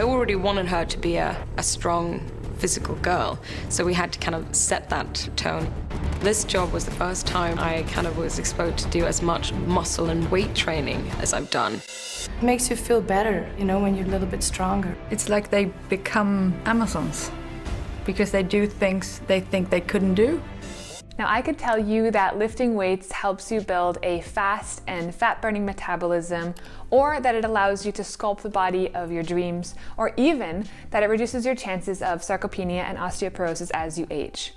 I already wanted her to be a strong physical girl, so we had to kind of set that tone. This job was the first time I kind of was exposed to do as much muscle and weight training as I've done. It makes you feel better, you know, when you're a little bit stronger. It's like they become Amazons because they do things they think they couldn't do. Now, I could tell you that lifting weights helps you build a fast and fat-burning metabolism, or that it allows you to sculpt the body of your dreams, or even that it reduces your chances of sarcopenia and osteoporosis as you age.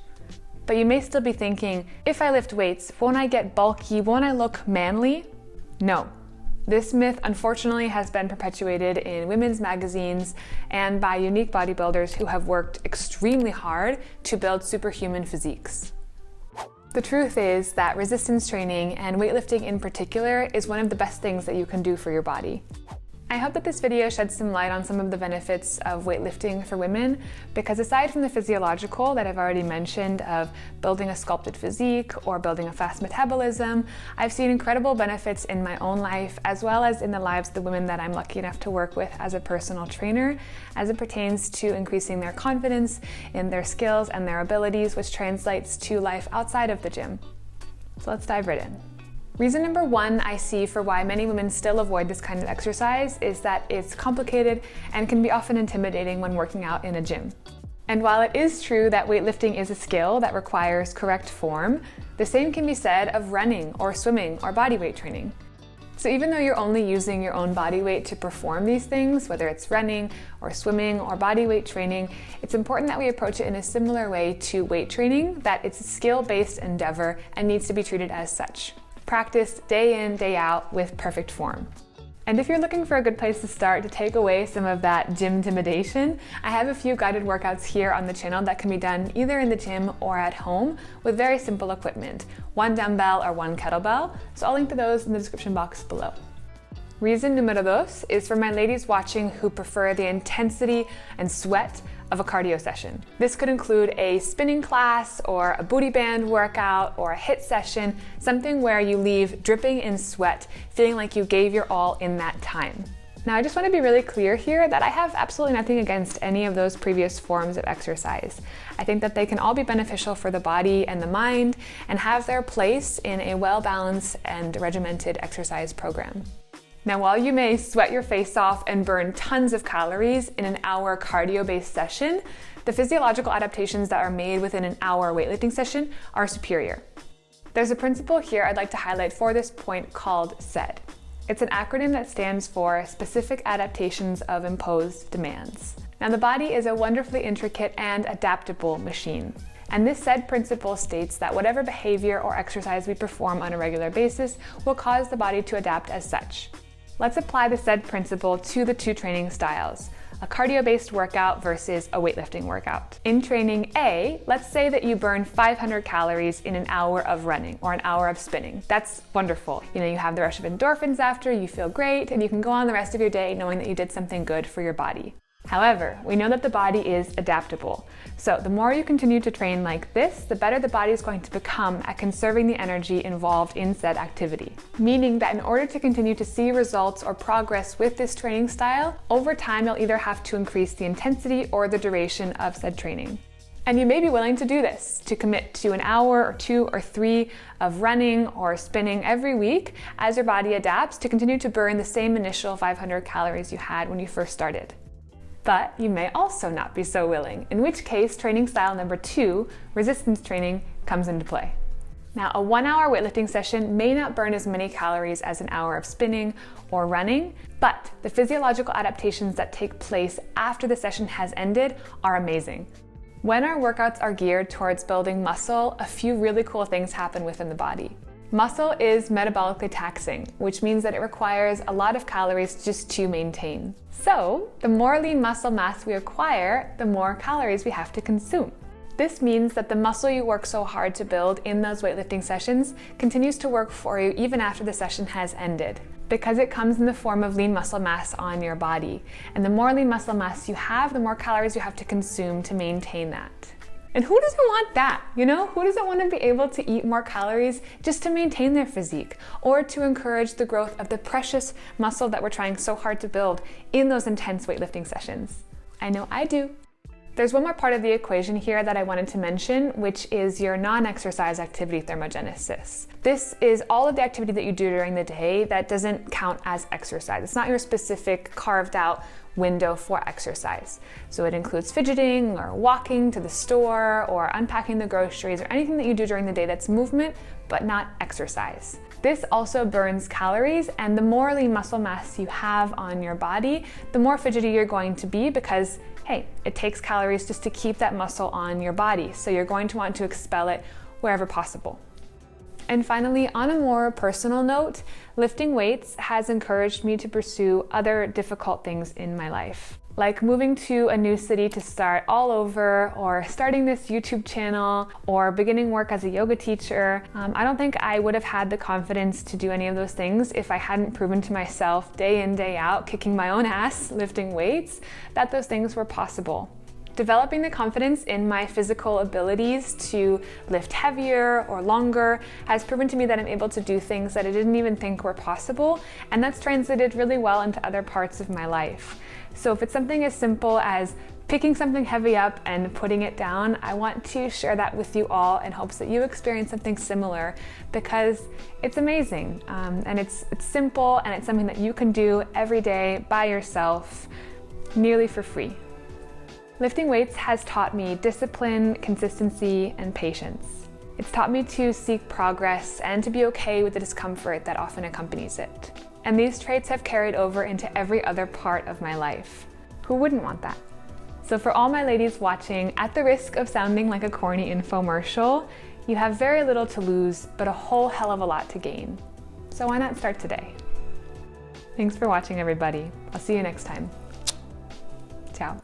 But you may still be thinking, if I lift weights, won't I get bulky? Won't I look manly? No. This myth, unfortunately, has been perpetuated in women's magazines and by unique bodybuilders who have worked extremely hard to build superhuman physiques. The truth is that resistance training, and weightlifting in particular, is one of the best things that you can do for your body. I hope that this video sheds some light on some of the benefits of weightlifting for women, because aside from the physiological that I've already mentioned of building a sculpted physique or building a fast metabolism, I've seen incredible benefits in my own life as well as in the lives of the women that I'm lucky enough to work with as a personal trainer, as it pertains to increasing their confidence in their skills and their abilities, which translates to life outside of the gym. So let's dive right in. Reason number one I see for why many women still avoid this kind of exercise is that it's complicated and can be often intimidating when working out in a gym. And while it is true that weightlifting is a skill that requires correct form, the same can be said of running or swimming or body weight training. So even though you're only using your own body weight to perform these things, whether it's running or swimming or body weight training, it's important that we approach it in a similar way to weight training, that it's a skill-based endeavor and needs to be treated as such. Practiced day in, day out with perfect form. And if you're looking for a good place to start to take away some of that gym intimidation, I have a few guided workouts here on the channel that can be done either in the gym or at home with very simple equipment, 1 dumbbell or 1 kettlebell, so I'll link to those in the description box below. Reason numero dos is for my ladies watching who prefer the intensity and sweat of a cardio session. This could include a spinning class or a booty band workout or a HIIT session, something where you leave dripping in sweat, feeling like you gave your all in that time. Now, I just want to be really clear here that I have absolutely nothing against any of those previous forms of exercise. I think that they can all be beneficial for the body and the mind and have their place in a well-balanced and regimented exercise program. Now, while you may sweat your face off and burn tons of calories in an hour cardio-based session, the physiological adaptations that are made within an hour weightlifting session are superior. There's a principle here I'd like to highlight for this point called SAID. It's an acronym that stands for Specific Adaptations of Imposed Demands. Now, the body is a wonderfully intricate and adaptable machine. And this SAID principle states that whatever behavior or exercise we perform on a regular basis will cause the body to adapt as such. Let's apply the SAID principle to the two training styles, a cardio-based workout versus a weightlifting workout. In training A, let's say that you burn 500 calories in an hour of running or an hour of spinning. That's wonderful. You know, you have the rush of endorphins after, you feel great, and you can go on the rest of your day knowing that you did something good for your body. However, we know that the body is adaptable. So the more you continue to train like this, the better the body is going to become at conserving the energy involved in said activity. Meaning that in order to continue to see results or progress with this training style, over time you'll either have to increase the intensity or the duration of said training. And you may be willing to do this, to commit to an hour or 2 or 3 of running or spinning every week as your body adapts to continue to burn the same initial 500 calories you had when you first started. But you may also not be so willing, in which case training style number 2, resistance training, comes into play. Now, a 1-hour weightlifting session may not burn as many calories as an hour of spinning or running, but the physiological adaptations that take place after the session has ended are amazing. When our workouts are geared towards building muscle, a few really cool things happen within the body. Muscle is metabolically taxing, which means that it requires a lot of calories just to maintain. So, the more lean muscle mass we acquire, the more calories we have to consume. This means that the muscle you work so hard to build in those weightlifting sessions continues to work for you even after the session has ended, because it comes in the form of lean muscle mass on your body. And the more lean muscle mass you have, the more calories you have to consume to maintain that. And who doesn't want that? You know, who doesn't want to be able to eat more calories just to maintain their physique or to encourage the growth of the precious muscle that we're trying so hard to build in those intense weightlifting sessions? I know I do. There's one more part of the equation here that I wanted to mention, which is your non-exercise activity thermogenesis. This is all of the activity that you do during the day that doesn't count as exercise. It's not your specific carved out window for exercise. So it includes fidgeting or walking to the store or unpacking the groceries or anything that you do during the day that's movement but not exercise. This also burns calories, and the more lean muscle mass you have on your body, the more fidgety you're going to be because, hey, it takes calories just to keep that muscle on your body. So you're going to want to expel it wherever possible. And finally, on a more personal note, lifting weights has encouraged me to pursue other difficult things in my life, like moving to a new city to start all over, or starting this YouTube channel, or beginning work as a yoga teacher. I don't think I would have had the confidence to do any of those things if I hadn't proven to myself day in, day out, kicking my own ass, lifting weights, that those things were possible. Developing the confidence in my physical abilities to lift heavier or longer has proven to me that I'm able to do things that I didn't even think were possible, and that's translated really well into other parts of my life. So if it's something as simple as picking something heavy up and putting it down, I want to share that with you all in hopes that you experience something similar, because it's amazing, and it's simple, and it's something that you can do every day by yourself, nearly for free. Lifting weights has taught me discipline, consistency, and patience. It's taught me to seek progress and to be okay with the discomfort that often accompanies it. And these traits have carried over into every other part of my life. Who wouldn't want that? So for all my ladies watching, at the risk of sounding like a corny infomercial, you have very little to lose, but a whole hell of a lot to gain. So why not start today? Thanks for watching, everybody. I'll see you next time. Ciao.